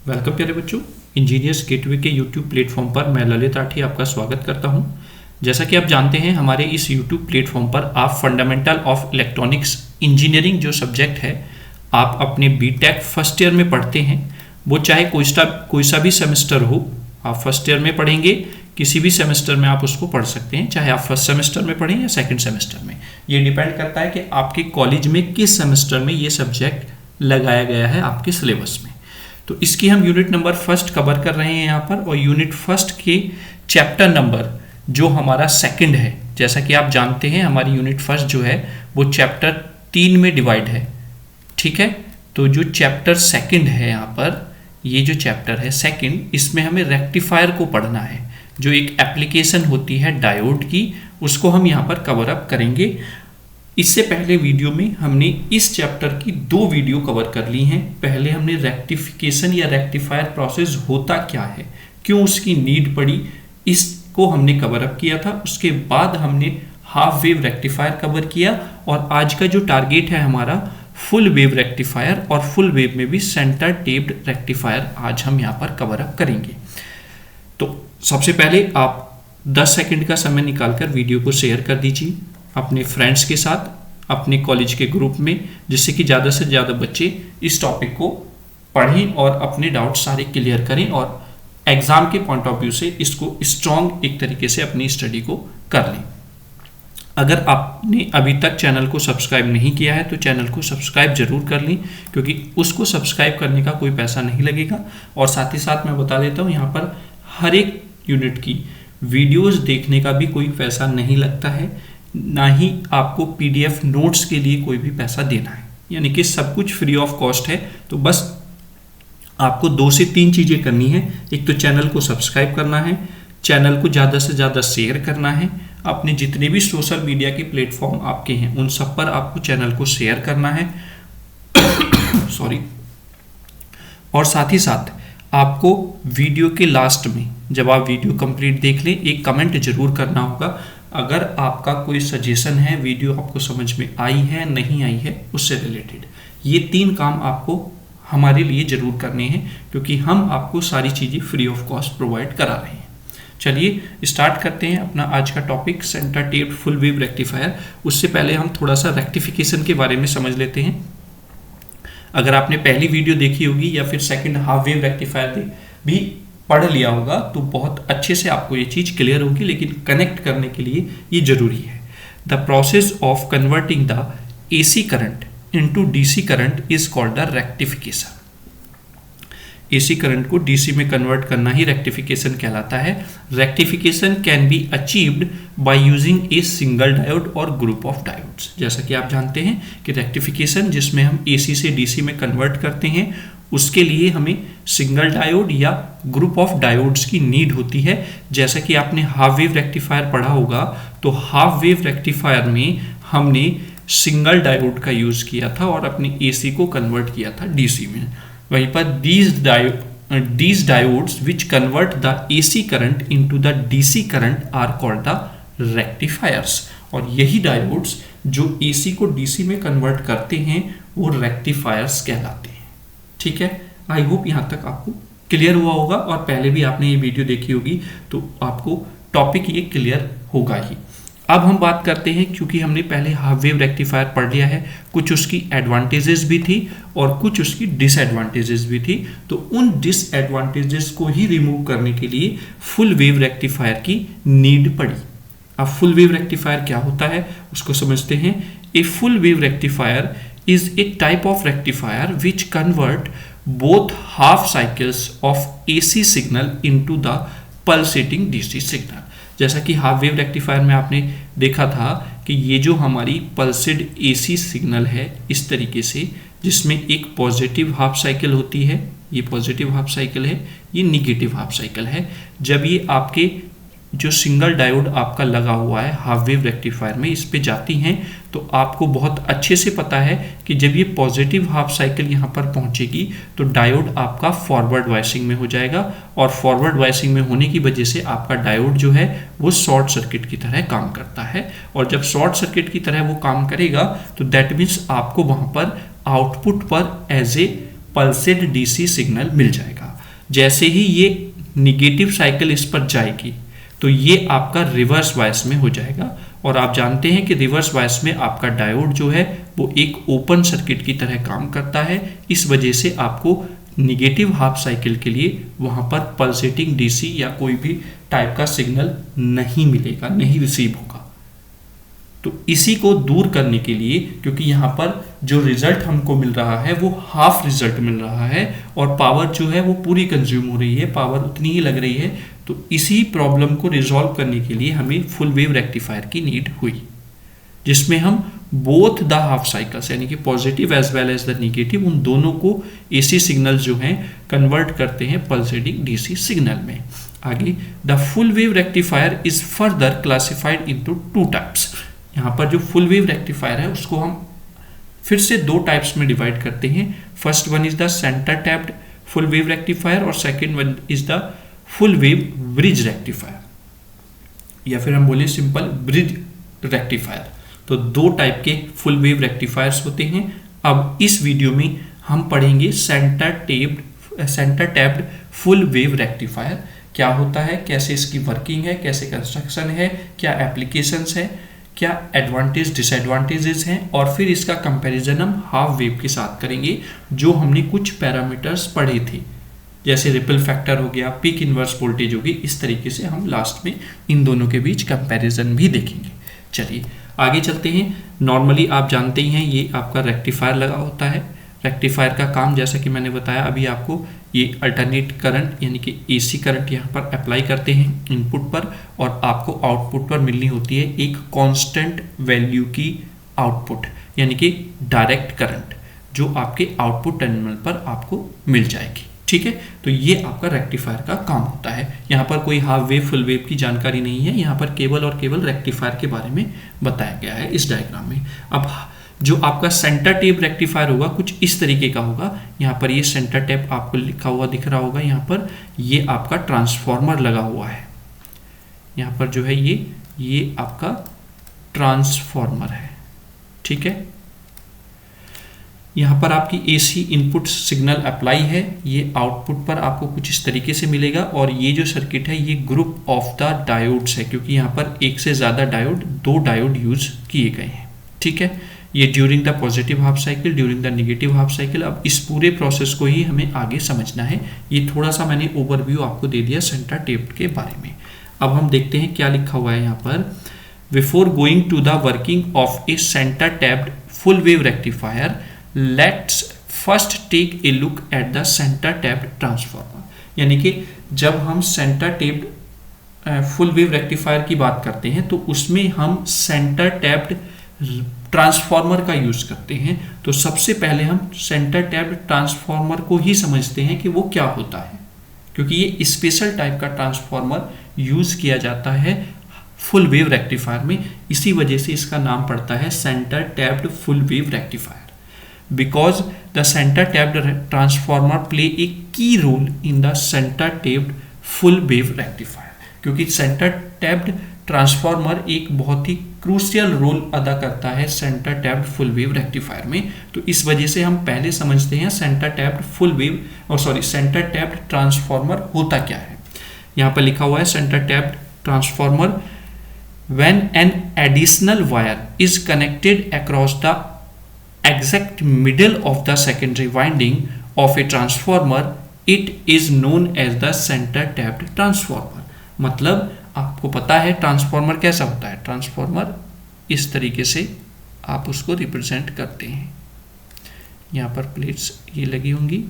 Welcome प्यारे बच्चों, engineers gateway के यूट्यूब प्लेटफॉर्म पर मैं ललित राठी आपका स्वागत करता हूं। जैसा कि आप जानते हैं, हमारे इस यूट्यूब प्लेटफॉर्म पर आप फंडामेंटल ऑफ इलेक्ट्रॉनिक्स इंजीनियरिंग जो सब्जेक्ट है आप अपने बीटेक फर्स्ट ईयर में पढ़ते हैं। वो चाहे कोई सा भी सेमेस्टर हो, आप फर्स्ट ईयर में पढ़ेंगे, किसी भी सेमेस्टर में आप उसको पढ़ सकते हैं, चाहे आप फर्स्ट सेमेस्टर में पढ़ें या सेकेंड सेमेस्टर में। ये डिपेंड करता है कि आपके कॉलेज में किस सेमेस्टर में ये सब्जेक्ट लगाया गया है आपके सिलेबस में। तो इसकी हम यूनिट नंबर फर्स्ट कवर कर रहे हैं यहाँ पर, और यूनिट फर्स्ट के चैप्टर नंबर जो हमारा सेकंड है, जैसा कि आप जानते हैं हमारी यूनिट फर्स्ट जो है वो चैप्टर 3 में डिवाइड है। ठीक है, तो जो चैप्टर सेकंड है यहाँ पर, ये जो चैप्टर है सेकंड, इसमें हमें रेक्टिफायर को पढ़ना है। जो एक एप्लीकेशन होती है डायोड की, उसको हम यहाँ पर कवर अप करेंगे। इससे पहले वीडियो में हमने इस चैप्टर की 2 वीडियो कवर कर ली हैं। पहले हमने रेक्टिफिकेशन या रेक्टिफायर प्रोसेस होता क्या है, क्यों उसकी नीड पड़ी, इसको हमने कवर अप किया था। उसके बाद हमने हाफ वेव रेक्टिफायर कवर किया, और आज का जो टारगेट है हमारा फुल वेव रेक्टिफायर, और फुल वेव में भी सेंटर टेप्ड रेक्टिफायर आज हम यहाँ पर कवर अप करेंगे। तो सबसे पहले आप 10 सेकंड का समय निकालकर वीडियो को शेयर कर दीजिए अपने फ्रेंड्स के साथ, अपने कॉलेज के ग्रुप में, जिससे कि ज़्यादा से ज़्यादा बच्चे इस टॉपिक को पढ़ें और अपने डाउट सारे क्लियर करें, और एग्ज़ाम के पॉइंट ऑफ व्यू से इसको स्ट्रॉन्ग एक तरीके से अपनी स्टडी को कर लें। अगर आपने अभी तक चैनल को सब्सक्राइब नहीं किया है तो चैनल को सब्सक्राइब जरूर कर लें, क्योंकि उसको सब्सक्राइब करने का कोई पैसा नहीं लगेगा। और साथ ही साथ मैं बता देता हूँ, यहाँ पर हर एक यूनिट की वीडियोज़ देखने का भी कोई पैसा नहीं लगता है, ना ही आपको PDF नोट्स के लिए कोई भी पैसा देना है, यानी कि सब कुछ फ्री ऑफ कॉस्ट है। तो बस आपको 2 से 3 चीज़ें करनी है। एक तो चैनल को सब्सक्राइब करना है, चैनल को ज़्यादा से ज़्यादा शेयर करना है, अपने जितने भी सोशल मीडिया के प्लेटफॉर्म आपके हैं उन सब पर आपको चैनल को शेयर करना है सॉरी। और साथ ही साथ आपको वीडियो के लास्ट में, जब आप वीडियो कंप्लीट देख लें, एक कमेंट जरूर करना होगा। अगर आपका कोई सजेशन है, वीडियो आपको समझ में आई है नहीं आई है उससे रिलेटेड, ये 3 काम आपको हमारे लिए जरूर करने हैं, क्योंकि हम आपको सारी चीज़ें फ्री ऑफ कॉस्ट प्रोवाइड करा रहे हैं। चलिए स्टार्ट करते हैं अपना आज का topic, centre taped full wave rectifier. उससे पहले हम थोड़ा सा रेक्टिफिकेशन के बारे में समझ लेते हैं। अगर आपने पहली वीडियो देखी होगी या फिर सेकंड हाफ वेव रेक्टिफायर भी पढ़ लिया होगा तो बहुत अच्छे से आपको ये चीज़ क्लियर होगी, लेकिन कनेक्ट करने के लिए ये जरूरी है। The process of converting the AC current into DC current is called the rectification. AC current को DC में कन्वर्ट करना ही रेक्टिफिकेशन कहलाता है। Rectification can be achieved by using a single diode और ग्रुप ऑफ डायोड्स। जैसा कि आप जानते हैं कि रेक्टिफिकेशन जिसमें हम AC से DC में कन्वर्ट करते हैं, उसके लिए हमें सिंगल डायोड या ग्रुप ऑफ डायोड्स की नीड होती है। जैसा कि आपने हाफ वेव रेक्टिफायर पढ़ा होगा, तो हाफ वेव रेक्टिफायर में हमने सिंगल डायोड का यूज़ किया था और अपने AC को कन्वर्ट किया था DC में। वहीं पर these diodes which convert the AC current into the DC current are called the rectifiers। और यही डायोड्स जो AC को DC में कन्वर्ट करते हैं वो रेक्टिफायर्स कहलाते हैं। ठीक है, आई होप यहाँ तक आपको क्लियर हुआ होगा, और पहले भी आपने ये वीडियो देखी होगी तो आपको टॉपिक ये क्लियर होगा ही। अब हम बात करते हैं, क्योंकि हमने पहले हाफ वेव रेक्टिफायर पढ़ लिया है, कुछ उसकी एडवांटेजेस भी थी और कुछ उसकी डिसएडवांटेजेस भी थी, तो उन डिसएडवांटेजेस को ही रिमूव करने के लिए फुल वेव रेक्टिफायर की नीड पड़ी। अब फुल वेव रेक्टिफायर क्या होता है उसको समझते हैं। A full wave rectifier is a type of rectifier which convert both half cycles of AC signal into the pulsating DC signal। जैसा कि हाफ वेव रेक्टिफायर में आपने देखा था कि ये जो हमारी पल्सेड AC सिग्नल है इस तरीके से, जिसमें एक पॉजिटिव हाफ साइकिल होती है, ये पॉजिटिव हाफ साइकिल है, ये निगेटिव हाफ साइकिल है। जब ये आपके जो सिंगल डायोड आपका लगा हुआ है हाफ वेव रेक्टिफायर में, इस पे जाती हैं, तो आपको बहुत अच्छे से पता है कि जब ये पॉजिटिव हाफ साइकिल यहाँ पर पहुँचेगी तो डायोड आपका फॉरवर्ड वाइसिंग में हो जाएगा, और फॉरवर्ड वाइसिंग में होने की वजह से आपका डायोड जो है वो शॉर्ट सर्किट की तरह काम करता है। और जब शॉर्ट सर्किट की तरह वो काम करेगा तो दैट मीन्स आपको वहाँ पर आउटपुट पर एज ए पल्सेड DC सिग्नल मिल जाएगा। जैसे ही ये निगेटिव साइकिल इस पर जाएगी तो ये आपका रिवर्स बायस में हो जाएगा। और आप जानते हैं कि रिवर्स बायस में आपका डायोड जो है वो एक ओपन सर्किट की तरह काम करता है। इस वजह से आपको निगेटिव हाफ साइकिल के लिए वहां पर पल्सेटिंग डीसी या कोई भी टाइप का सिग्नल नहीं मिलेगा, नहीं रिसीव होगा। तो इसी को दूर करने के लिए, क्योंकि यहाँ पर जो रिजल्ट हमको मिल रहा है वो हाफ रिजल्ट मिल रहा है और पावर जो है वो पूरी कंज्यूम हो रही है, पावर उतनी ही लग रही है, तो इसी प्रॉब्लम को रिजॉल्व करने के लिए हमें फुल वेव रेक्टिफायर की नीड हुई, जिसमें हम बोथ द हाफ साइकिल्स यानी कि positive as well as the negative, उन दोनों को एसी सिग्नल जो हैं कन्वर्ट करते हैं पल्सेटिंग डीसी सिग्नल में। आगे, the full wave rectifier is further classified into two types. यहाँ पर जो फुल वेव रेक्टिफायर है उसको हम फिर से दो टाइप्स में डिवाइड करते हैं। First one is the centre tapped full wave rectifier और second one is the full wave bridge rectifier, या फिर हम बोले सिंपल ब्रिज रेक्टिफायर। तो दो टाइप के फुल वेव रेक्टिफायर्स होते हैं। अब इस वीडियो में हम पढ़ेंगे centre tapped full wave rectifier क्या होता है, कैसे इसकी वर्किंग है, कैसे कंस्ट्रक्शन है, क्या एप्लीकेशंस है, क्या एडवांटेज डिसएडवांटेजेस हैं, और फिर इसका कंपैरिजन हम हाफ वेव के साथ करेंगे जो हमने कुछ पैरामीटर्स पढ़े थे, जैसे रिपल फैक्टर हो गया, पीक इनवर्स वोल्टेज होगी। इस तरीके से हम लास्ट में इन दोनों के बीच कंपैरिजन भी देखेंगे। चलिए आगे चलते हैं। नॉर्मली आप जानते ही हैं ये आपका रेक्टिफायर लगा होता है। रेक्टिफायर का काम जैसा कि मैंने बताया अभी आपको, ये अल्टरनेट करंट यानी कि एसी करंट यहाँ पर अप्लाई करते हैं इनपुट पर और आपको आउटपुट पर मिलनी होती है एक कांस्टेंट वैल्यू की आउटपुट यानी कि डायरेक्ट करंट जो आपके आउटपुट टर्मिनल पर आपको मिल जाएगी। ठीक है, तो ये आपका रेक्टिफायर का काम होता है। यहाँ पर कोई हाफ वेव फुल वेव की जानकारी नहीं है, यहाँ पर केवल और केवल रेक्टिफायर के बारे में बताया गया है इस डायग्राम में। अब जो आपका सेंटर टैप रेक्टिफायर होगा कुछ इस तरीके का होगा। यहाँ पर ये सेंटर टैप आपको लिखा हुआ दिख रहा होगा, यहाँ पर ये आपका ट्रांसफॉर्मर लगा हुआ है। यहाँ पर जो है ये आपका ट्रांसफॉर्मर है। ठीक है, यहाँ पर आपकी एसी इनपुट सिग्नल अप्लाई है, ये आउटपुट पर आपको कुछ इस तरीके से मिलेगा और ये जो सर्किट है ये ग्रुप ऑफ द डायोड्स है, क्योंकि यहाँ पर एक से ज़्यादा डायोड, दो डायोड यूज किए गए हैं। ठीक है, ये during the positive half cycle, during the negative half cycle. अब इस पूरे प्रोसेस को ही हमें आगे समझना है। ये थोड़ा सा मैंने ओवरव्यू आपको दे दिया सेंटर टैप के बारे में। अब हम देखते हैं क्या लिखा हुआ है यहाँ पर। Before going to the working of a centre tapped full wave rectifier, let's first take a look at the centre tapped transformer. यानी कि जब हम centre tapped full wave rectifier की बात करते हैं तो उसमें हम सेंटर टैप्ड ट्रांसफॉर्मर का यूज करते हैं। तो सबसे पहले हम सेंटर टैप्ड ट्रांसफॉर्मर को ही समझते हैं कि वो क्या होता है, क्योंकि ये स्पेशल टाइप का ट्रांसफॉर्मर यूज किया जाता है फुल वेव रेक्टिफायर में। इसी वजह से इसका नाम पड़ता है centre tapped full wave rectifier, because the center tapped transformer play a key role in the center tapped full wave rectifier। क्योंकि सेंटर टैप्ड ट्रांसफॉर्मर एक बहुत ही क्रूशियल रोल अदा करता है centre tapped full wave rectifier में। तो इस वजह से हम पहले समझते हैं centre tapped full wave centre tapped transformer होता क्या है। यहाँ पर लिखा हुआ है centre tapped transformer when an additional wire is connected across the exact middle of the secondary winding of a transformer, it is known as the center tapped transformer। मतलब आपको पता है ट्रांसफॉर्मर कैसा होता है। ट्रांसफॉर्मर इस तरीके से आप उसको रिप्रेजेंट करते हैं। यहाँ पर प्लेट्स ये लगी होंगी,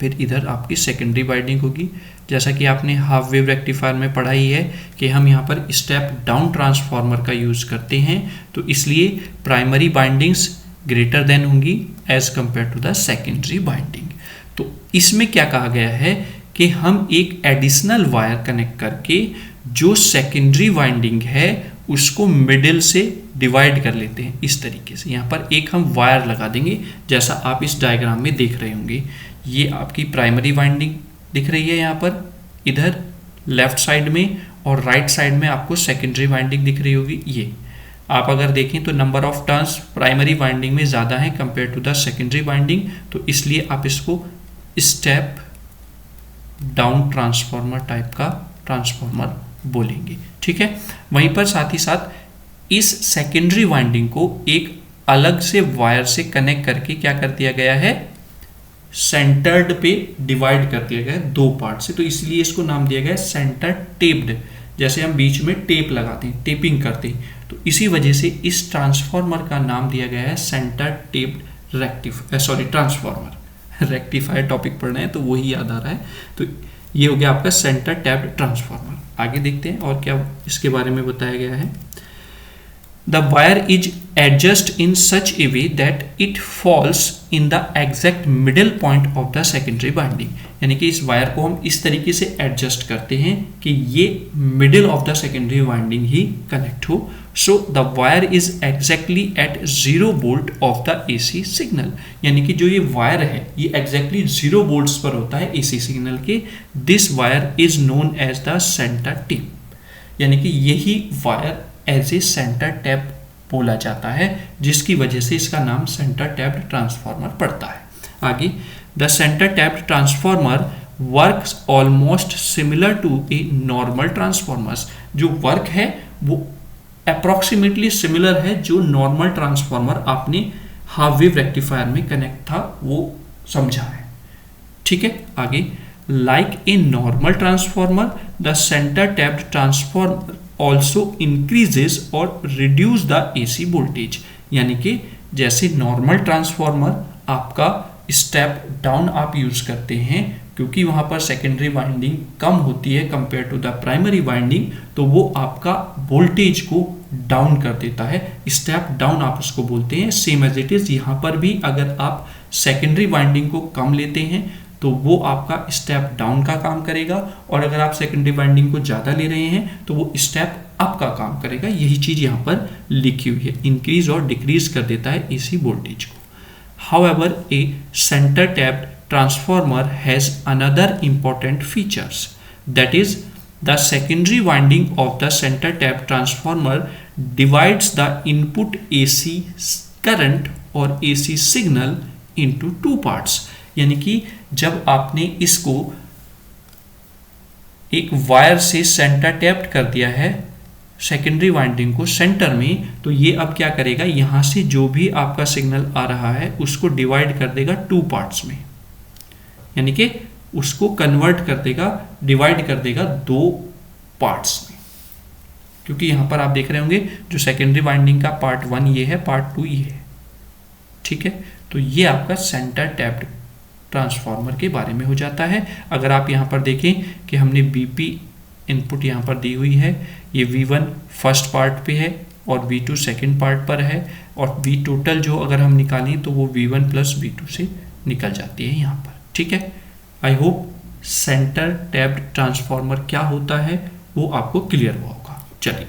फिर इधर आपकी सेकेंडरी वाइंडिंग होगी। जैसा कि आपने हाफ वेव रेक्टिफायर में पढ़ा ही है कि हम यहाँ पर स्टेप डाउन ट्रांसफॉर्मर का यूज करते हैं, तो इसलिए प्राइमरी बाइंडिंग्स ग्रेटर देन होंगी as compare to the secondary winding. तो इसमें क्या कहा गया है कि हम एक एडिशनल वायर कनेक्ट करके जो सेकेंडरी वाइंडिंग है उसको मिडिल से डिवाइड कर लेते हैं इस तरीके से। यहाँ पर एक हम वायर लगा देंगे, जैसा आप इस डायग्राम में देख रहे होंगे। ये आपकी प्राइमरी वाइंडिंग दिख रही है यहाँ पर इधर लेफ्ट साइड में, और राइट साइड में आपको सेकेंडरी वाइंडिंग दिख रही होगी। ये आप अगर देखें तो number of turns primary winding में ज़्यादा है compare to the secondary winding, तो इसलिए आप इसको स्टेप डाउन ट्रांसफॉर्मर टाइप का ट्रांसफॉर्मर बोलेंगे। ठीक है, वहीं पर साथ ही साथ इस सेकेंडरी वाइंडिंग को एक अलग से वायर से कनेक्ट करके क्या कर दिया गया है, सेंटर्ड पे डिवाइड कर दिया गया है दो पार्ट से, तो इसलिए इसको नाम दिया गया है सेंटर टेप्ड। जैसे हम बीच में टेप लगाते हैं, टेपिंग करते हैं, तो इसी वजह से इस ट्रांसफॉर्मर का नाम दिया गया है centre tapped transformer. Rectifier topic पढ़ रहे हैं तो वही याद आ रहा है। तो ये हो गया आपका सेंटर टैप्ड ट्रांसफॉर्मर। आगे देखते हैं और क्या इसके बारे में बताया गया है। The wire is adjusted in such a way that it falls in the exact middle point of the secondary winding। यानी कि इस वायर को हम इस तरीके से एडजस्ट करते हैं कि ये middle of the secondary winding ही कनेक्ट हो। So the wire is exactly at 0 volt of the AC signal. यानी कि जो ये वायर है ये एग्जैक्टली 0 वोल्ट्स पर होता है AC सिग्नल के। This wire is known as the centre tap. यानी कि यही wire as a centre tap बोला जाता है, जिसकी वजह से इसका नाम सेंटर टैप्ड ट्रांसफॉर्मर पड़ता है। आगे, the centre tapped transformer works almost similar to a normal transformers. जो वर्क है वो अप्रॉक्सीमेटली सिमिलर है जो नॉर्मल ट्रांसफॉर्मर आपने हाफ वेव रेक्टिफायर में कनेक्ट था वो समझा है। ठीक है, आगे, like a normal transformer the centre tapped transformer also increases और reduce the AC voltage। यानी कि जैसे नॉर्मल ट्रांसफॉर्मर आपका स्टेप डाउन आप यूज करते हैं, क्योंकि वहां पर सेकेंडरी वाइंडिंग कम होती है compare to the primary winding, तो वो आपका वोल्टेज को डाउन कर देता है। स्टेप डाउन आप उसको बोलते हैं। सेम एज इट इज यहाँ पर भी अगर आप सेकेंडरी वाइंडिंग को कम लेते हैं तो वो आपका स्टेप डाउन का काम करेगा, और अगर आप सेकेंडरी वाइंडिंग को ज़्यादा ले रहे हैं तो वो स्टेप अप का काम करेगा। यही चीज़ यहाँ पर लिखी हुई है, इंक्रीज और डिक्रीज कर देता है AC वोल्टेज को। However A centre tapped transformer has another important features, that is the secondary winding of the centre tapped transformer divides the input AC current और AC सिग्नल इनटू 2 पार्ट्स। यानी कि जब आपने इसको एक वायर से centre tapped कर दिया है सेकेंडरी वाइंडिंग को सेंटर में, तो ये अब क्या करेगा, यहां से जो भी आपका सिग्नल आ रहा है उसको डिवाइड कर देगा 2 पार्ट्स में। यानी कि उसको कन्वर्ट कर देगा, डिवाइड कर देगा 2 पार्ट्स में। क्योंकि यहां पर आप देख रहे होंगे जो सेकेंडरी वाइंडिंग का पार्ट 1 ये है, पार्ट 2 ये है। ठीक है, तो ये आपका सेंटर टैप्ड ट्रांसफॉर्मर के बारे में हो जाता है। अगर आप यहाँ पर देखें कि हमने BP इनपुट यहाँ पर दी हुई है, ये V1 फर्स्ट पार्ट पे है और V2 सेकंड पार्ट पर है, और V टोटल जो अगर हम निकालें तो वो V1 प्लस V2 से निकल जाती है यहाँ पर। ठीक है, I hope centre tapped transformer क्या होता है वो आपको क्लियर हुआ होगा। चलिए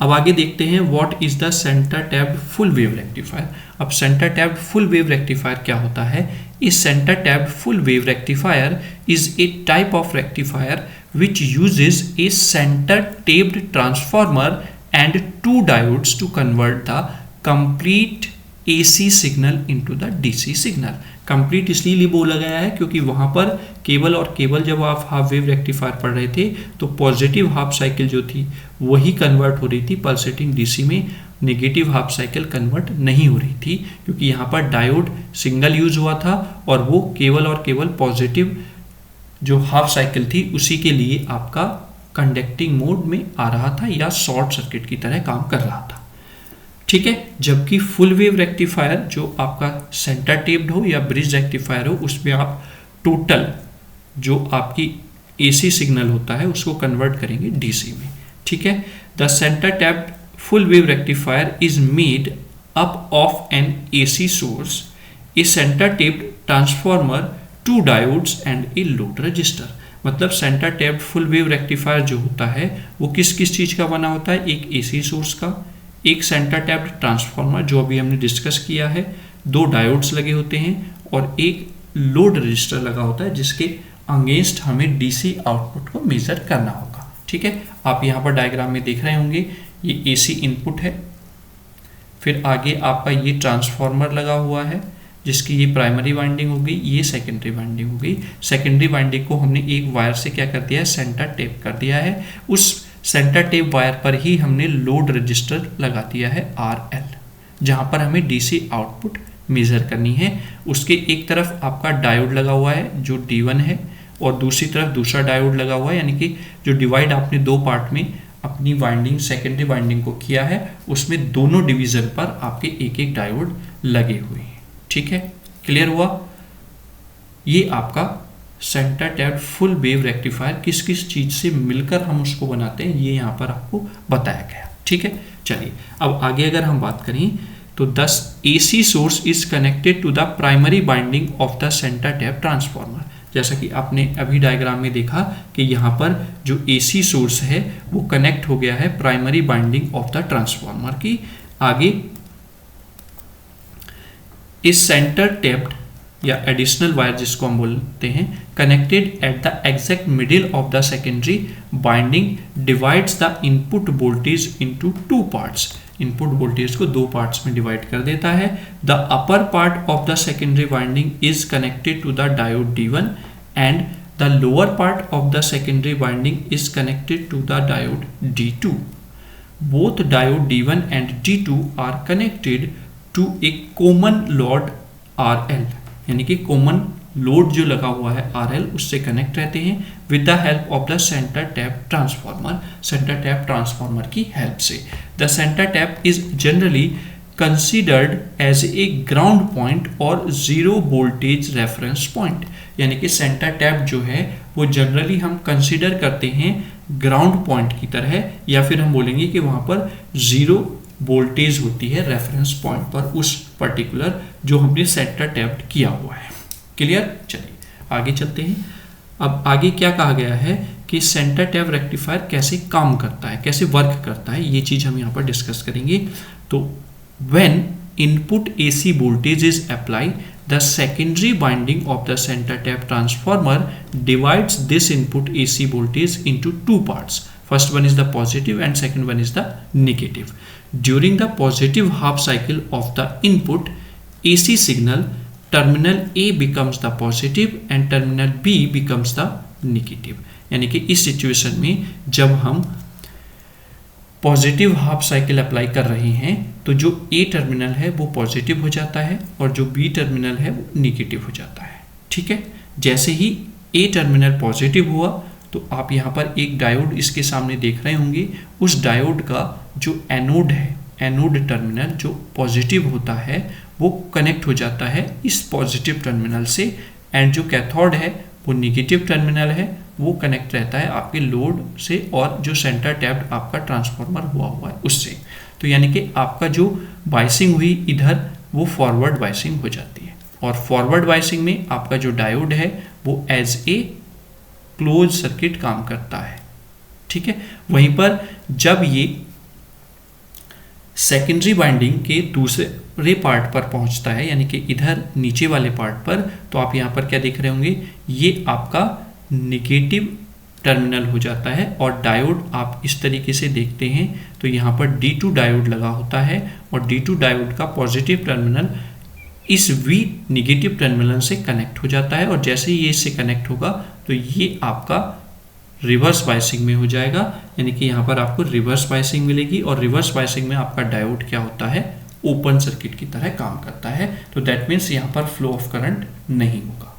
अब आगे देखते हैं what is the centre tapped full wave rectifier. अब centre tapped full wave rectifier क्या होता है? इस centre tapped full wave rectifier is a type of rectifier which uses a center tapped transformer and 2 diodes to convert the complete AC signal into the DC signal। Complete इसलिए बोला गया है क्योंकि वहाँ पर केवल और केवल जब आप हाफ वेव रेक्टिफायर पढ़ रहे थे तो पॉजिटिव हाफ साइकिल जो थी वही कन्वर्ट हो रही थी पल्सेटिंग DC में, नेगेटिव हाफ साइकिल कन्वर्ट नहीं हो रही थी, क्योंकि यहाँ पर डायोड सिंगल यूज हुआ था और वो केवल और केवल पॉजिटिव जो हाफ साइकिल थी उसी के लिए आपका कंडक्टिंग मोड में आ रहा था या शॉर्ट सर्किट की तरह काम कर रहा था। ठीक है, जबकि फुल वेव रेक्टिफायर जो आपका सेंटर टेप्ड हो या ब्रिज रेक्टिफायर हो उसमें आप टोटल जो आपकी AC सिग्नल होता है उसको कन्वर्ट करेंगे DC में। ठीक है, the centre tapped full wave rectifier is made up of an AC source, a centre tapped transformer, 2 diodes and a load resistor. मतलब centre tapped full wave rectifier जो होता है वो किस किस चीज़ का बना होता है? एक AC सोर्स का, एक सेंटर टैप्ड ट्रांसफॉर्मर जो अभी हमने डिस्कस किया है, 2 डायोड्स लगे होते हैं और एक लोड रजिस्टर लगा होता है जिसके अगेंस्ट हमें DC आउटपुट को मेजर करना होगा। ठीक है, आप यहाँ पर डायग्राम में देख रहे होंगे ये AC इनपुट है, फिर आगे आपका ये ट्रांसफॉर्मर लगा हुआ है, जिसकी ये प्राइमरी वाइंडिंग हो गई, ये सेकेंडरी वाइंडिंग हो गई। सेकेंडरी वाइंडिंग को हमने एक वायर से क्या कर दिया है, सेंटर टेप कर दिया है। उस सेंटर टेप वायर पर ही हमने लोड रजिस्टर लगा दिया है RL, जहाँ पर हमें DC आउटपुट मेज़र करनी है। उसके एक तरफ आपका डायोड लगा हुआ है जो D1 है, और दूसरी तरफ दूसरा डायोड लगा हुआ है, यानी कि जो डिवाइड आपने दो पार्ट में अपनी वाइंडिंग सेकेंडरी वाइंडिंग को किया है, उसमें दोनों डिवीज़न पर आपके एक एक डायोड लगे हुए हैं। ठीक है, क्लियर हुआ? ये आपका centre tapped full wave rectifier किस किस चीज़ से मिलकर हम उसको बनाते हैं, ये यहाँ पर आपको बताया गया। ठीक है, चलिए अब आगे अगर हम बात करें तो the AC source is connected to the primary winding of the centre tap transformer. जैसा कि आपने अभी डायग्राम में देखा कि यहाँ पर जो AC सोर्स है वो कनेक्ट हो गया है primary winding of the transformer की। आगे इस सेंटर टैप्ड या एडिशनल वायर जिसको हम बोलते हैं, connected at the exact middle of the secondary winding divides the input voltage into two parts. Input voltage को दो पार्ट्स में डिवाइड कर देता है। The upper part of the secondary winding is connected to the diode D1 and the lower part of the secondary winding is connected to the diode D2। Both diode D1 and D2 are connected to a common load RL, यानी कि common load जो लगा हुआ है RL उससे connect रहते हैं with the help of the centre tap transformer, centre tap transformer की हेल्प से। The centre tap is generally considered as a ground point और जीरो वोल्टेज रेफरेंस पॉइंट, यानी कि सेंटर टैप जो है वो जनरली हम कंसीडर करते हैं ग्राउंड पॉइंट की तरह, या फिर हम बोलेंगे कि वहाँ पर जीरो वोल्टेज होती है रेफरेंस पॉइंट पर उस पर्टिकुलर जो हमने सेंटर टैप्ड किया हुआ है। क्लियर? चलिए आगे चलते हैं। अब आगे क्या कहा गया है कि सेंटर टैप रेक्टिफायर कैसे काम करता है, कैसे वर्क करता है, ये चीज़ हम यहाँ पर डिस्कस करेंगे। तो when input AC voltage is apply, the secondary binding of the centre tap transformer divides this input AC voltage into two parts. First one is the positive and second one is the negative. During the positive half cycle of the input AC signal, terminal A becomes the positive and terminal B becomes the negative. यानी कि इस situation में जब हम positive half cycle apply कर रहे हैं तो जो A टर्मिनल है वो पॉजिटिव हो जाता है और जो B टर्मिनल है वो नेगेटिव हो जाता है। ठीक है, जैसे ही A टर्मिनल पॉजिटिव हुआ तो आप यहाँ पर एक डायोड इसके सामने देख रहे होंगे। उस डायोड का जो एनोड है, एनोड टर्मिनल जो पॉजिटिव होता है वो कनेक्ट हो जाता है इस पॉजिटिव टर्मिनल से, एंड जो कैथोड है वो नेगेटिव टर्मिनल है वो कनेक्ट रहता है आपके लोड से और जो सेंटर टैप्ड आपका ट्रांसफार्मर हुआ है उससे। तो यानी कि आपका जो बाइसिंग हुई इधर वो फॉरवर्ड बाइसिंग हो जाती है, और फॉरवर्ड बाइसिंग में आपका जो डायोड है वो एज ए क्लोज सर्किट काम करता है। ठीक है, वहीं पर जब ये सेकेंडरी बाइंडिंग के दूसरे पार्ट पर पहुंचता है, यानी कि इधर नीचे वाले पार्ट पर, तो आप यहाँ पर क्या देख रहे होंगे, ये आपका नेगेटिव टर्मिनल हो जाता है। और डायोड आप इस तरीके से देखते हैं तो यहाँ पर D2 डायोड लगा होता है और D2 डायोड का पॉजिटिव टर्मिनल इस V निगेटिव टर्मिनल से कनेक्ट हो जाता है, और जैसे ही ये इससे कनेक्ट होगा तो ये आपका रिवर्स बाइसिंग में हो जाएगा, यानी कि यहाँ पर आपको रिवर्स बाइसिंग मिलेगी। और रिवर्स बाइसिंग में आपका डायोड क्या होता है, ओपन सर्किट की तरह काम करता है। तो दैट मीन्स यहाँ पर फ्लो ऑफ करंट नहीं होगा।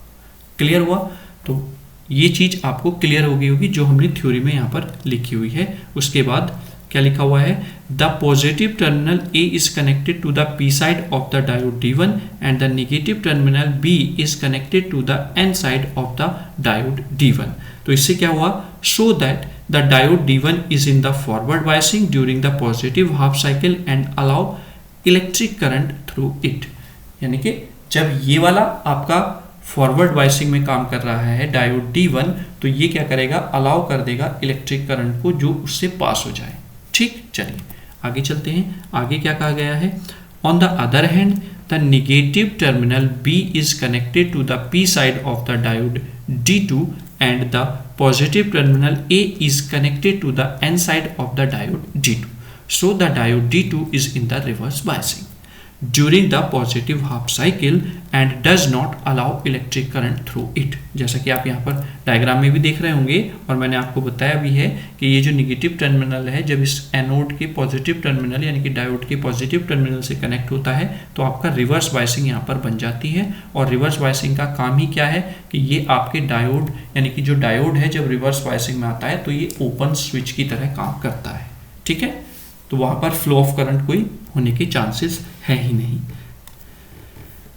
क्लियर हुआ? तो ये चीज़ आपको क्लियर हो गई होगी जो हमने थ्योरी में यहाँ पर लिखी हुई है। उसके बाद क्या लिखा हुआ है, the positive terminal A is connected to the P side of the diode D1 and the negative terminal B is connected to the N side of the diode D1। तो इससे क्या हुआ, so that the diode D1 is in the forward biasing during the positive half cycle and allow electric current through it. यानी कि जब ये वाला आपका फॉरवर्ड बाइसिंग में काम कर रहा है डायोड D1, तो ये क्या करेगा, अलाउ कर देगा इलेक्ट्रिक करंट को जो उससे पास हो जाए। ठीक, चलिए आगे चलते हैं। आगे क्या कहा गया है, on the other hand the negative terminal B is connected to the P side of the diode D2 and the positive terminal A is connected to the N side of the diode D2, so the diode D2 is in the reverse biasing. during the positive half cycle and does not allow electric current through it। जैसा कि आप यहाँ पर diagram में भी देख रहे होंगे और मैंने आपको बताया भी है कि ये जो निगेटिव टर्मिनल है जब इस एनोड के पॉजिटिव टर्मिनल यानी कि डायोड के पॉजिटिव टर्मिनल से कनेक्ट होता है तो आपका रिवर्स बायसिंग यहाँ पर बन जाती है। और रिवर्स बायसिंग का काम ही क्या है कि ये आपके डायोड यानी कि जो डायोड है जब रिवर्स बायसिंग में आता है तो ये ओपन स्विच की तरह काम करता है। ठीक है, तो वहां पर फ्लो ऑफ करंट कोई होने के चांसेस है ही नहीं।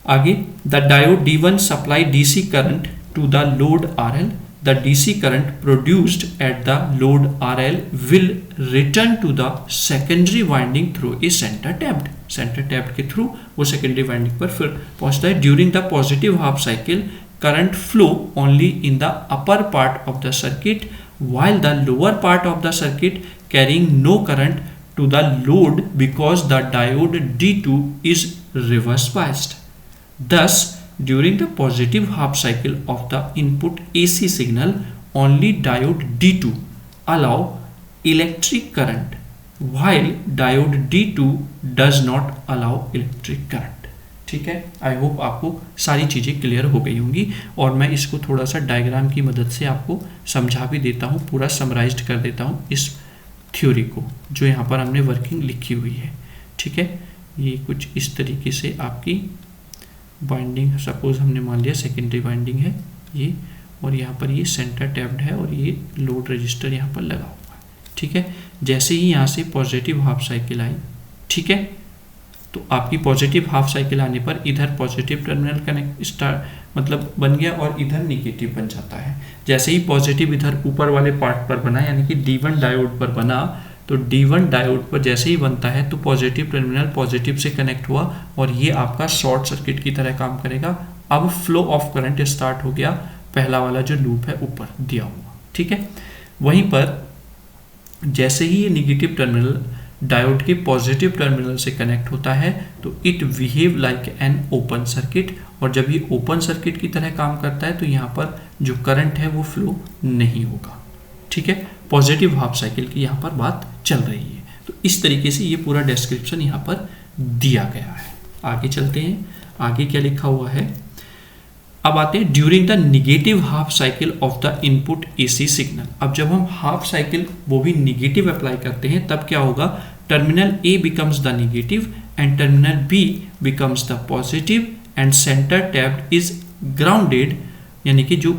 आगे, the diode D1 supply DC current to the load RL। The DC current produced at the load RL will return to the secondary winding through a centre tapped के थ्रू वो सेकेंडरी वाइंडिंग पर फिर पहुंचता है। During the positive half cycle current flow only in the upper part of the circuit while the lower part of the circuit carrying no current to the load because the diode D2 is reverse biased. Thus, during the positive half cycle of the input AC signal, only diode D2 allow electric current while diode D2 does not allow electric current. ठीक है, I hope आपको सारी चीज़ें clear हो गई होंगी और मैं इसको थोड़ा सा डायग्राम की मदद से आपको समझा भी देता हूँ, पूरा समराइज्ड कर देता हूँ इस थ्योरी को जो यहाँ पर हमने वर्किंग लिखी हुई है। ठीक है, ये कुछ इस तरीके से आपकी बाइंडिंग, सपोज हमने मान लिया सेकेंडरी बाइंडिंग है ये, और यहाँ पर ये सेंटर टैप्ड है और ये लोड रजिस्टर यहाँ पर लगा हुआ है। ठीक है, जैसे ही यहाँ से पॉजिटिव हाफ साइकिल आई, ठीक है, तो आपकी पॉजिटिव हाफ साइकिल आने पर इधर पॉजिटिव टर्मिनल कनेक्ट स्टार्ट मतलब बन गया और इधर निगेटिव बन जाता है। जैसे ही पॉजिटिव इधर ऊपर वाले पार्ट पर बना यानी कि D1 डायोड पर बना तो D1 डायोड पर जैसे ही बनता है तो पॉजिटिव टर्मिनल पॉजिटिव से कनेक्ट हुआ और ये आपका शॉर्ट सर्किट की तरह काम करेगा। अब फ्लो ऑफ करंट स्टार्ट हो गया, पहला वाला जो लूप है ऊपर दिया हुआ। ठीक है, वहीं पर जैसे ही ये निगेटिव टर्मिनल डायोड के पॉजिटिव टर्मिनल से कनेक्ट होता है तो it behave like an open circuit, और जब ये ओपन सर्किट की तरह काम करता है तो यहाँ पर जो करंट है वो फ्लो नहीं होगा। ठीक है, पॉजिटिव हाफ साइकिल की यहाँ पर बात चल रही है। तो इस तरीके से ये पूरा डिस्क्रिप्शन यहाँ पर दिया गया है। आगे चलते हैं, आगे क्या लिखा हुआ है। अब आते हैं during the negative half cycle of the input AC signal. अब जब हम हाफ साइकिल वो भी निगेटिव अप्लाई करते हैं तब क्या होगा, terminal A becomes the negative and terminal B becomes the positive and centre tapped is grounded, यानी कि जो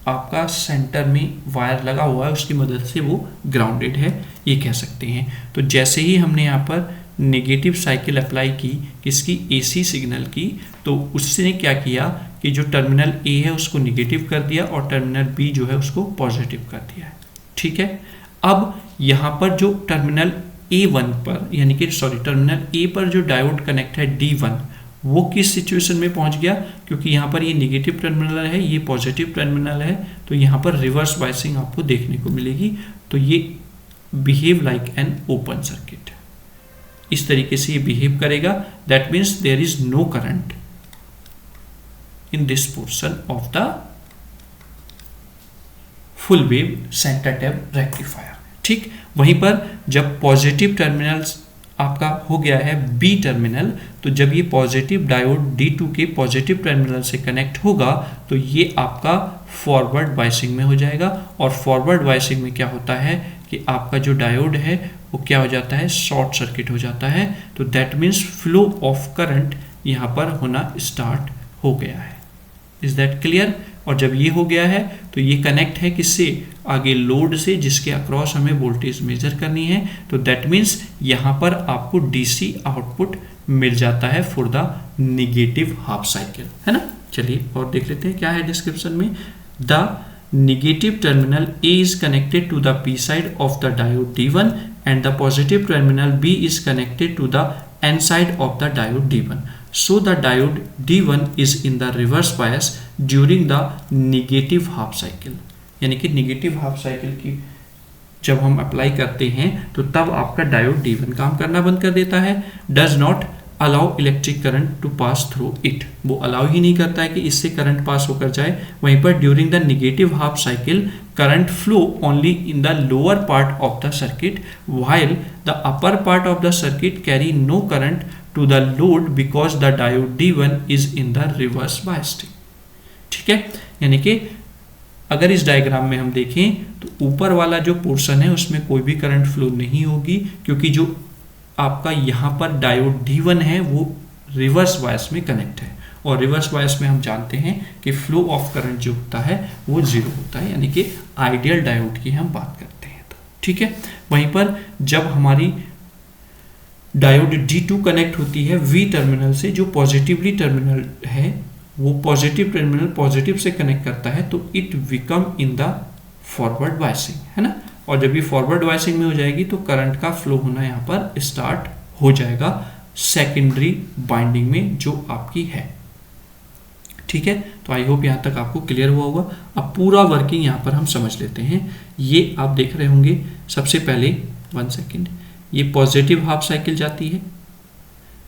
आपका सेंटर में वायर लगा हुआ है उसकी मदद से वो ग्राउंडेड है, ये कह सकते हैं। तो जैसे ही हमने यहाँ पर नेगेटिव साइकिल अप्लाई की किसकी, AC सिग्नल की, तो उसने क्या किया कि जो टर्मिनल A है उसको नेगेटिव कर दिया और टर्मिनल B जो है उसको पॉजिटिव कर दिया है। ठीक है, अब यहाँ पर जो टर्मिनल A1 पर यानी कि टर्मिनल A पर जो डायोड कनेक्ट है D1 वो किस सिचुएशन में पहुंच गया, क्योंकि यहाँ पर ये नेगेटिव टर्मिनल है ये पॉजिटिव टर्मिनल है तो यहाँ पर रिवर्स बायसिंग आपको देखने को मिलेगी। तो ये behave like an open circuit, इस तरीके से ये बिहेव करेगा। That means there is no current in this portion of the full wave centre tap rectifier. ठीक, वहीं पर जब पॉजिटिव टर्मिनल्स आपका हो गया है B टर्मिनल, तो जब ये पॉजिटिव डायोड D2 के पॉजिटिव टर्मिनल से कनेक्ट होगा तो ये आपका फॉरवर्ड बायसिंग में हो जाएगा। और फॉरवर्ड बायसिंग में क्या होता है कि आपका जो डायोड है वो क्या हो जाता है, शॉर्ट सर्किट हो जाता है। तो that means flow of current यहाँ पर होना स्टार्ट हो गया है। Is that clear? और जब ये हो गया है तो ये कनेक्ट है किससे, आगे लोड से, जिसके अक्रॉस हमें वोल्टेज मेजर करनी है। तो दैट मीन्स यहाँ पर आपको DC आउटपुट मिल जाता है for the negative half cycle, है ना। चलिए और देख लेते हैं क्या है डिस्क्रिप्शन में। The negative terminal A is connected to the P side of the diode D1 and the positive terminal B is connected to the N side of the diode D1. So the diode D1 is in the reverse bias during the negative half cycle. यानी कि negative half cycle की जब हम apply करते हैं तो तब आपका डायोड D1 काम करना बंद कर देता है। Does not allow electric current to pass through it, वो अलाउ ही नहीं करता है कि इससे करंट पास होकर जाए। वहीं पर during the negative half cycle current flow only in the lower part of the circuit while the upper part of the circuit carry no current to the load because the diode D1 is in the reverse bias state. ठीक है, यानी कि अगर इस diagram में हम देखें तो ऊपर वाला जो पोर्शन है उसमें कोई भी करंट फ्लो नहीं होगी, क्योंकि जो आपका यहाँ पर डायोड D1 है वो रिवर्स बायस में कनेक्ट है, और रिवर्स बायस में हम जानते हैं कि फ्लो ऑफ करंट जो होता है वो जीरो होता है, यानी कि आइडियल डायोड की हम बात करते हैं। तो ठीक है, वहीं पर जब हमारी डायोड D2 कनेक्ट होती है V टर्मिनल से, जो पॉजिटिवली टर्मिनल है वो पॉजिटिव टर्मिनल पॉजिटिव से कनेक्ट करता है, तो it become in the forward biasing, है ना। और जब ये फॉरवर्ड बायसिंग में हो जाएगी तो करंट का फ्लो होना यहाँ पर स्टार्ट हो जाएगा सेकेंडरी बाइंडिंग में जो आपकी है। ठीक है, तो आई होप यहाँ तक आपको क्लियर हुआ होगा। अब पूरा वर्किंग यहाँ पर हम समझ लेते हैं। ये आप देख रहे होंगे, सबसे पहले 1 सेकेंड, ये पॉजिटिव हाफ साइकिल जाती है।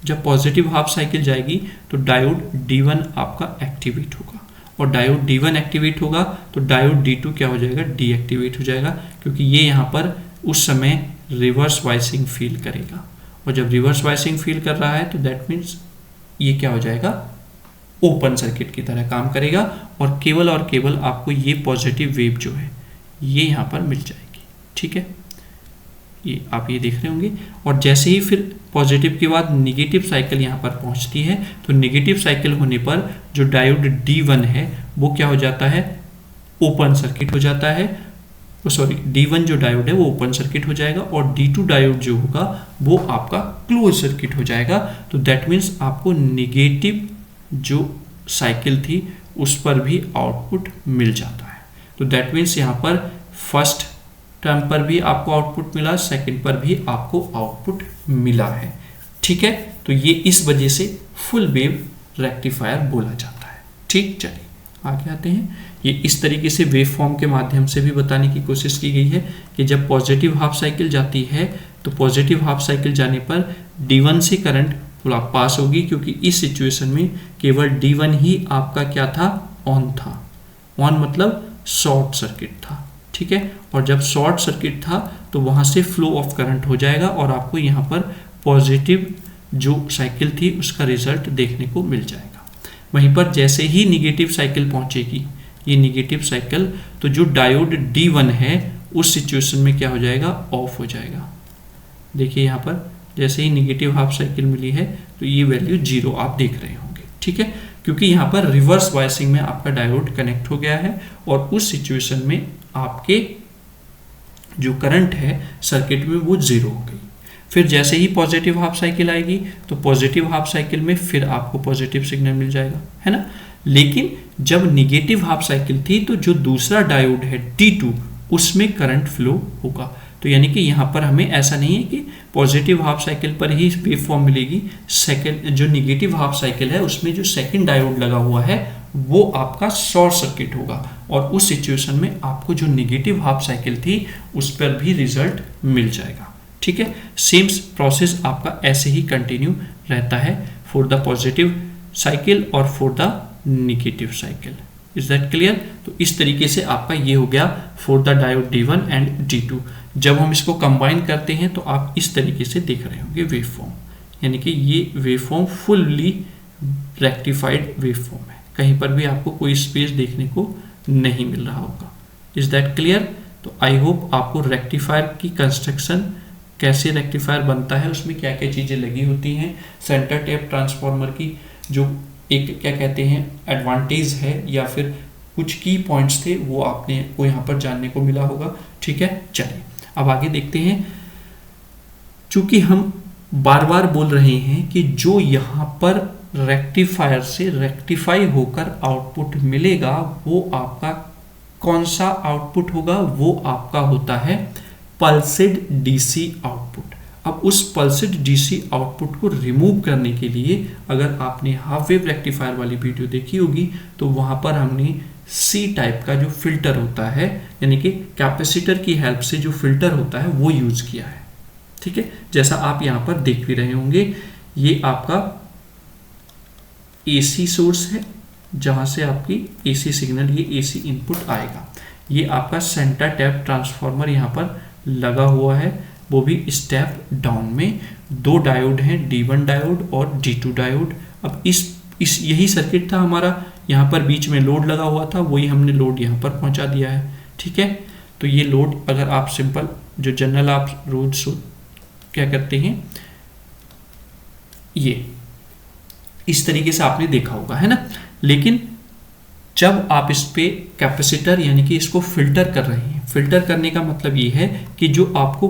जब पॉजिटिव हाफ साइकिल जाएगी तो डायोड D1 आपका एक्टिवेट होगा, और डायोड D1 एक्टिवेट होगा तो डायोड D2 क्या हो जाएगा, डीएक्टिवेट हो जाएगा, क्योंकि ये यहाँ पर उस समय रिवर्स बायसिंग फील करेगा, और जब रिवर्स बायसिंग फील कर रहा है तो दैट मीन्स ये क्या हो जाएगा, ओपन सर्किट की तरह काम करेगा, और केवल आपको ये पॉजिटिव वेव जो है ये यहाँ पर मिल जाएगी। ठीक है, ये आप ये देख रहे होंगे। और जैसे ही फिर पॉजिटिव के बाद निगेटिव साइकिल यहाँ पर पहुँचती है, तो निगेटिव साइकिल होने पर जो डायोड D1 है वो क्या हो जाता है, ओपन सर्किट हो जाता है। सॉरी, D1 जो डायोड है वो ओपन सर्किट हो जाएगा, और D2 डायोड जो होगा वो आपका क्लोज सर्किट हो जाएगा। तो दैट मीन्स आपको निगेटिव जो साइकिल थी उस पर भी आउटपुट मिल जाता है। तो दैट मीन्स यहाँ पर फर्स्ट टर्म पर भी आपको आउटपुट मिला, सेकंड पर भी आपको आउटपुट मिला है। ठीक है, तो ये इस वजह से फुल वेव रेक्टिफायर बोला जाता है। ठीक, चलिए आगे आते हैं। ये इस तरीके से वेव फॉर्म के माध्यम से भी बताने की कोशिश की गई है कि जब पॉजिटिव हाफ साइकिल जाती है तो पॉजिटिव हाफ साइकिल जाने पर D1 से करंट पास होगी, क्योंकि इस सिचुएशन में केवल D1 ही आपका क्या था, ऑन था। ऑन मतलब शॉर्ट सर्किट था। ठीक है, और जब शॉर्ट सर्किट था तो वहां से फ्लो ऑफ करंट हो जाएगा, और आपको यहाँ पर पॉजिटिव जो साइकिल थी उसका रिजल्ट देखने को मिल जाएगा। वहीं पर जैसे ही निगेटिव साइकिल पहुंचेगी, ये निगेटिव साइकिल, तो जो डायोड D1 है उस सिचुएशन में क्या हो जाएगा, ऑफ हो जाएगा। देखिए यहाँ पर जैसे ही निगेटिव हाफ साइकिल मिली है तो ये वैल्यू 0 आप देख रहे होंगे। ठीक है, क्योंकि यहाँ पर रिवर्स बायसिंग में आपका डायोड कनेक्ट हो गया है, और उस सिचुएशन में आपके जो करंट है सर्किट में वो 0 हो गई। फिर जैसे ही पॉजिटिव हाफ साइकिल आएगी तो पॉजिटिव हाफ साइकिल में फिर आपको पॉजिटिव सिग्नल मिल जाएगा, है ना। लेकिन जब निगेटिव हाफ साइकिल थी तो जो दूसरा डायोड है D2 उसमें करंट फ्लो होगा। तो यानी कि यहाँ पर हमें ऐसा नहीं है कि पॉजिटिव हाफ साइकिल पर ही वेव फॉर्म मिलेगी, सेकंड जो निगेटिव हाफ साइकिल है उसमें जो सेकंड डायोड लगा हुआ है वो आपका शॉर्ट सर्किट होगा, और उस सिचुएशन में आपको जो निगेटिव हाफ साइकिल थी उस पर भी रिजल्ट मिल जाएगा। ठीक है, सेम प्रोसेस आपका ऐसे ही कंटिन्यू रहता है फॉर द पॉजिटिव साइकिल और for the negative cycle. Is that clear? तो इस तरीके से आपका ये हो गया for the diode D1 and D2। जब हम इसको कंबाइन करते हैं तो आप इस तरीके से देख रहे होंगे वेव फॉर्म, यानी कि ये wave form fully rectified wave form है, कहीं पर भी आपको कोई स्पेस देखने को नहीं मिल रहा होगा। Is that clear? तो आई होप आपको रेक्टिफायर की कंस्ट्रक्शन, कैसे रेक्टिफायर बनता है, उसमें क्या क्या चीज़ें लगी होती हैं, सेंटर टैप ट्रांसफार्मर की जो एक क्या कहते हैं एडवांटेज है या फिर कुछ की पॉइंट्स थे वो आपने को यहाँ पर जानने को मिला होगा। ठीक है, चलिए अब आगे देखते हैं। चूंकि हम बार बार बोल रहे हैं कि जो यहाँ पर रेक्टिफायर से रेक्टिफाई होकर आउटपुट मिलेगा वो आपका कौन सा आउटपुट होगा, वो आपका होता है पल्सेड डीसी आउटपुट। अब उस पल्सेड डीसी आउटपुट को रिमूव करने के लिए अगर आपने हाफ वेव रेक्टिफायर वाली वीडियो देखी होगी तो वहाँ पर हमने सी टाइप का जो फिल्टर होता है, यानी कि कैपेसिटर की हेल्प से जो फिल्टर होता है वो यूज़ किया है। ठीक है, जैसा आप यहाँ पर देख भी रहे होंगे, ये आपका एसी सोर्स है जहाँ से आपकी एसी सिग्नल, ये एसी इनपुट आएगा। ये आपका सेंटर टैप ट्रांसफार्मर यहाँ पर लगा हुआ है वो भी स्टेप डाउन में। 2 डायोड हैं, D1 डायोड और D2 डायोड। अब इस यही सर्किट था हमारा, यहाँ पर बीच में लोड लगा हुआ था, वही हमने लोड यहाँ पर पहुँचा दिया है। ठीक है, तो ये लोड अगर आप सिंपल जो जनरल आप रोज क्या करते हैं, ये इस तरीके से आपने देखा होगा, है ना। लेकिन जब आप इस पे कैपेसिटर यानी कि इसको फिल्टर कर रहे हैं, फिल्टर करने का मतलब ये है कि जो आपको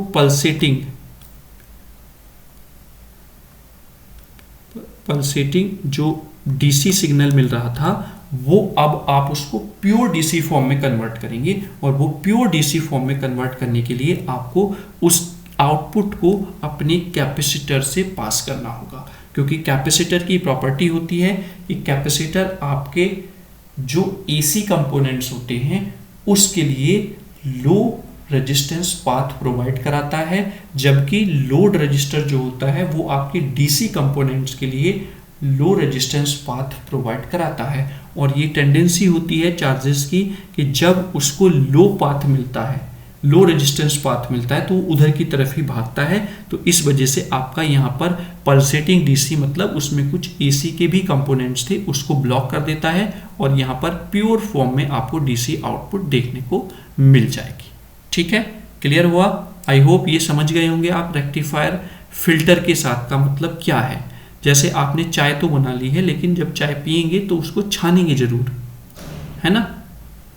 पल्सेटिंग जो डीसी सिग्नल मिल रहा था, वो अब आप उसको प्योर डीसी फॉर्म में कन्वर्ट करेंगे। और वो प्योर डीसी फॉर्म में कन्वर्ट करने के लिए आपको उस आउटपुट को अपने कैपेसिटर से पास करना होगा, क्योंकि कैपेसिटर की प्रॉपर्टी होती है कि कैपेसिटर आपके जो एसी कंपोनेंट्स होते हैं उसके लिए लो रेजिस्टेंस पाथ प्रोवाइड कराता है, जबकि लोड रजिस्टर जो होता है वो आपके डीसी कंपोनेंट्स के लिए लो रेजिस्टेंस पाथ प्रोवाइड कराता है। और ये टेंडेंसी होती है चार्जेस की कि जब उसको लो पाथ मिलता है, लो रेजिस्टेंस पाथ मिलता है, तो उधर की तरफ ही भागता है। तो इस वजह से आपका यहाँ पर पल्सेटिंग डीसी मतलब उसमें कुछ एसी के भी कंपोनेंट्स थे, उसको ब्लॉक कर देता है और यहाँ पर प्योर फॉर्म में आपको डीसी आउटपुट देखने को मिल जाएगी। ठीक है, क्लियर हुआ? आई होप ये समझ गए होंगे आप रेक्टिफायर फिल्टर के साथ का मतलब क्या है। जैसे आपने चाय तो बना ली है, लेकिन जब चाय पियेंगे तो उसको छानेंगे जरूर, है ना।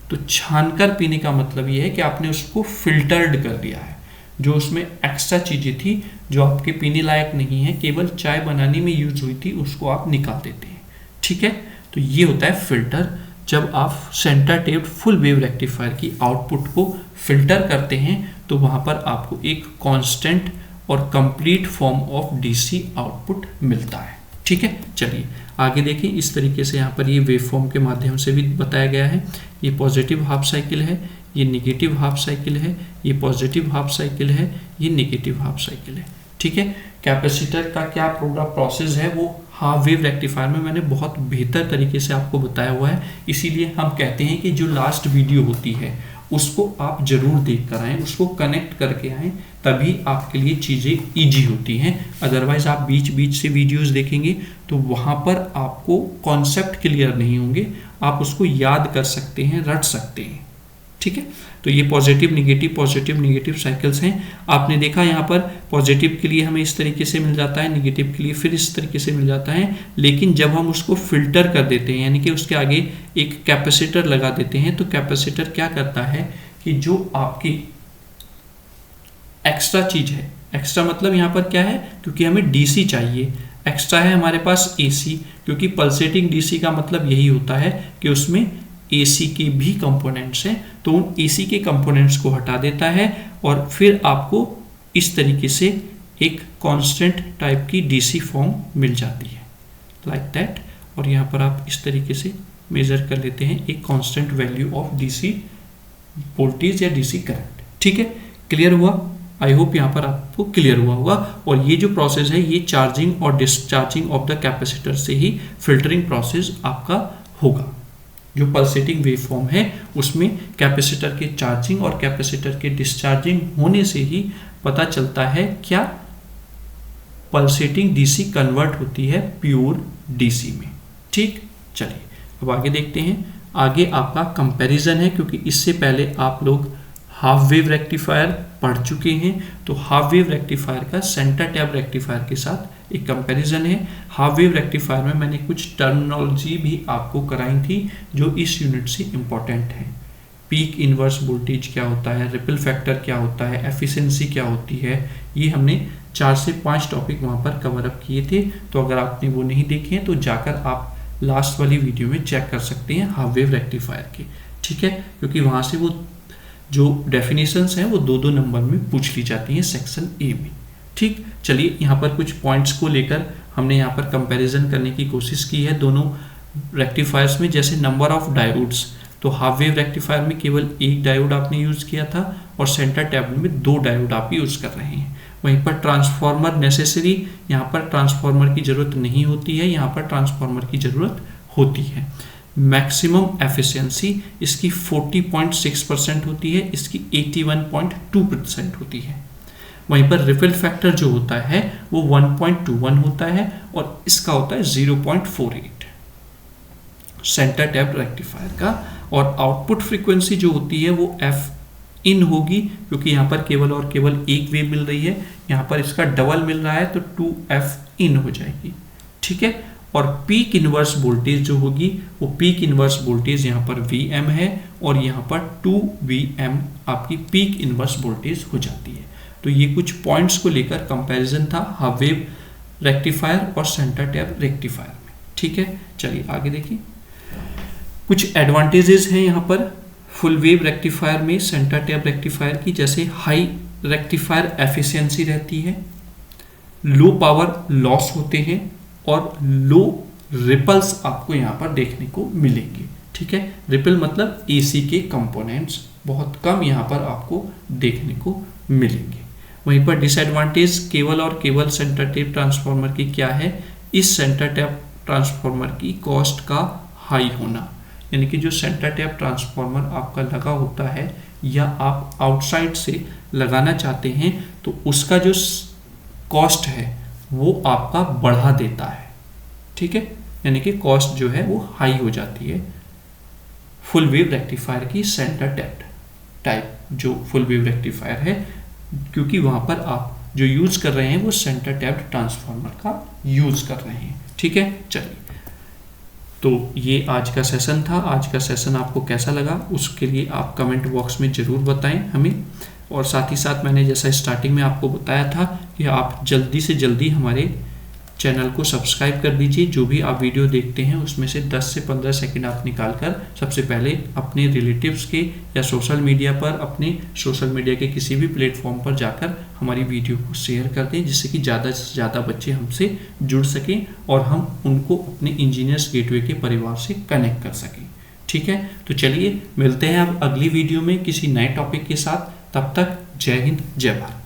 तो छानकर पीने का मतलब ये है कि आपने उसको फिल्टर्ड कर दिया है। जो उसमें एक्स्ट्रा चीज़ें थी जो आपके पीने लायक नहीं है, केवल चाय बनाने में यूज हुई थी, उसको आप निकाल देते हैं। ठीक है, तो ये होता है फिल्टर। जब आप centre taped full wave rectifier की आउटपुट को फिल्टर करते हैं तो वहाँ पर आपको एक कांस्टेंट और complete form of DC output मिलता है। ठीक है, चलिए आगे देखें। इस तरीके से यहाँ पर ये वेव फॉर्म के माध्यम से भी बताया गया है। ये पॉजिटिव हाफ साइकिल है, ये निगेटिव हाफ साइकिल है, ये पॉजिटिव हाफ साइकिल है, ये निगेटिव हाफ साइकिल है। ठीक है, कैपेसिटर का क्या पूरा प्रोसेस है वो हाफ वेव रेक्टिफायर में मैंने बहुत बेहतर तरीके से आपको बताया हुआ है। इसीलिए हम कहते हैं कि जो लास्ट वीडियो होती है उसको आप जरूर देख कर आएँ, उसको कनेक्ट करके आएँ, तभी आपके लिए चीज़ें ईजी होती हैं। अदरवाइज आप बीच बीच से वीडियोस देखेंगे तो वहाँ पर आपको कॉन्सेप्ट क्लियर नहीं होंगे, आप उसको याद कर सकते हैं, रट सकते हैं। ठीक है, तो ये पॉजिटिव नेगेटिव साइकिल्स हैं। आपने देखा यहाँ पर पॉजिटिव के लिए हमें इस तरीके से मिल जाता है, नेगेटिव के लिए फिर इस तरीके से मिल जाता है। लेकिन जब हम उसको फिल्टर कर देते हैं यानी कि उसके आगे एक कैपेसिटर लगा देते हैं, तो कैपेसिटर क्या करता है कि जो आपकी एक्स्ट्रा चीज है, एक्स्ट्रा मतलब यहाँ पर क्या है, क्योंकि हमें डीसी चाहिए, एक्स्ट्रा है हमारे पास एसी, क्योंकि पल्सेटिंग डीसी का मतलब यही होता है कि उसमें एसी के भी कंपोनेंट्स हैं, तो उन एसी के कंपोनेंट्स को हटा देता है और फिर आपको इस तरीके से एक कांस्टेंट टाइप की डीसी फॉर्म मिल जाती है, लाइक दैट। और यहाँ पर आप इस तरीके से मेजर कर लेते हैं एक constant value of DC voltage या डीसी करंट। ठीक है, क्लियर हुआ? आई होप यहाँ पर आपको क्लियर हुआ होगा। और ये जो प्रोसेस है ये चार्जिंग और डिस्चार्जिंग ऑफ द कैपेसिटर से ही फिल्टरिंग प्रोसेस आपका होगा। जो पल्सेटिंग वेव फॉर्म है उसमें कैपेसिटर के चार्जिंग और कैपेसिटर के डिस्चार्जिंग होने से ही पता चलता है क्या पल्सेटिंग डीसी कन्वर्ट होती है प्योर डीसी में। ठीक, चलिए अब आगे देखते हैं। आगे आपका कंपैरिजन है, क्योंकि इससे पहले आप लोग हाफ वेव रेक्टिफायर पढ़ चुके हैं, तो हाफ वेव रेक्टिफायर का सेंटर टैब रेक्टिफायर के साथ एक कंपैरिजन है। हाफ वेव रेक्टिफायर में मैंने कुछ टर्मिनोलॉजी भी आपको कराई थी जो इस यूनिट से इम्पोर्टेंट है। पीक इनवर्स वोल्टेज क्या होता है, रिपल फैक्टर क्या होता है, एफिशिएंसी क्या होती है, ये हमने 4 से 5 टॉपिक वहाँ पर कवर अप किए थे। तो अगर आपने वो नहीं देखे हैं तो जाकर आप लास्ट वाली वीडियो में चेक कर सकते हैं हाफ वेव रेक्टिफायर के। ठीक है, क्योंकि वहाँ से वो जो डेफिनेशंस हैं वो 2-2 नंबर में पूछ ली जाती हैं सेक्शन ए में। ठीक, चलिए यहाँ पर कुछ पॉइंट्स को लेकर हमने यहाँ पर कंपैरिजन करने की कोशिश की है दोनों रेक्टिफायर्स में। जैसे नंबर ऑफ डायोड्स, तो हाफ वेव रेक्टिफायर में केवल एक डायोड आपने यूज़ किया था और सेंटर टैब में 2 डायोड आप यूज़ कर रहे हैं। वहीं पर ट्रांसफार्मर नेसेसरी, यहाँ पर ट्रांसफार्मर की ज़रूरत नहीं होती है, यहाँ पर ट्रांसफार्मर की ज़रूरत होती है। मैक्सिमम एफिशिएंसी इसकी 40.6% होती है, इसकी 81.2% होती है। वहीं पर रिपल फैक्टर जो होता है वो 1.21 होता है और इसका होता है 0.48 सेंटर टैप्ड रेक्टिफायर का। और आउटपुट फ्रीक्वेंसी जो होती है वो एफ इन होगी, क्योंकि यहाँ पर केवल और केवल एक वेव मिल रही है, यहाँ पर इसका डबल मिल रहा है तो 2f इन हो जाएगी, ठीक है। और पीक इनवर्स वोल्टेज जो होगी वो पीक इनवर्स वोल्टेज यहाँ पर Vm है और यहाँ पर 2Vm आपकी पीक इनवर्स वोल्टेज हो जाती है। तो ये कुछ पॉइंट्स को लेकर कंपैरिजन था हाफ वेव रेक्टिफायर और सेंटर टैप रेक्टिफायर में, ठीक है। चलिए आगे देखिए, कुछ एडवांटेजेस हैं यहाँ पर फुल वेव रेक्टिफायर में सेंटर टैप रेक्टिफायर की, जैसे हाई रेक्टिफायर एफिशिएंसी रहती है, लो पावर लॉस होते हैं और लो रिपल्स आपको यहाँ पर देखने को मिलेंगे, ठीक है। रिपल मतलब एसी के कंपोनेंट्स बहुत कम यहाँ पर आपको देखने को मिलेंगे। वहीं पर डिसएडवांटेज केवल और केवल सेंटर टैप ट्रांसफार्मर की क्या है, इस सेंटर टैप ट्रांसफार्मर की कॉस्ट का हाई होना, यानी कि जो सेंटर टैप ट्रांसफार्मर आपका लगा होता है या आप आउटसाइड से लगाना चाहते हैं तो उसका जो कॉस्ट है वो आपका बढ़ा देता है, ठीक है। यानी कि कॉस्ट जो है वो हाई हो जाती है फुल वेव रेक्टिफायर की सेंटर टैप टाइप जो फुल वेव रेक्टिफायर है, क्योंकि वहां पर आप जो यूज कर रहे हैं वो सेंटर टैप ट्रांसफार्मर का यूज कर रहे हैं, ठीक है। चलिए, तो ये आज का सेशन था। आज का सेशन आपको कैसा लगा उसके लिए आप कमेंट बॉक्स में ज़रूर बताएं हमें। और साथ ही साथ मैंने जैसा स्टार्टिंग में आपको बताया था कि आप जल्दी से जल्दी हमारे चैनल को सब्सक्राइब कर दीजिए। जो भी आप वीडियो देखते हैं उसमें से 10 से 15 सेकंड आप निकाल कर सबसे पहले अपने रिलेटिव्स के या सोशल मीडिया पर, अपने सोशल मीडिया के किसी भी प्लेटफॉर्म पर जाकर हमारी वीडियो को शेयर कर दें, जिससे कि ज़्यादा से ज़्यादा बच्चे हमसे जुड़ सकें और हम उनको अपने इंजीनियर्स गेटवे के परिवार से कनेक्ट कर सकें, ठीक है। तो चलिए मिलते हैं अब अगली वीडियो में किसी नए टॉपिक के साथ। तब तक जय हिंद, जय भारत।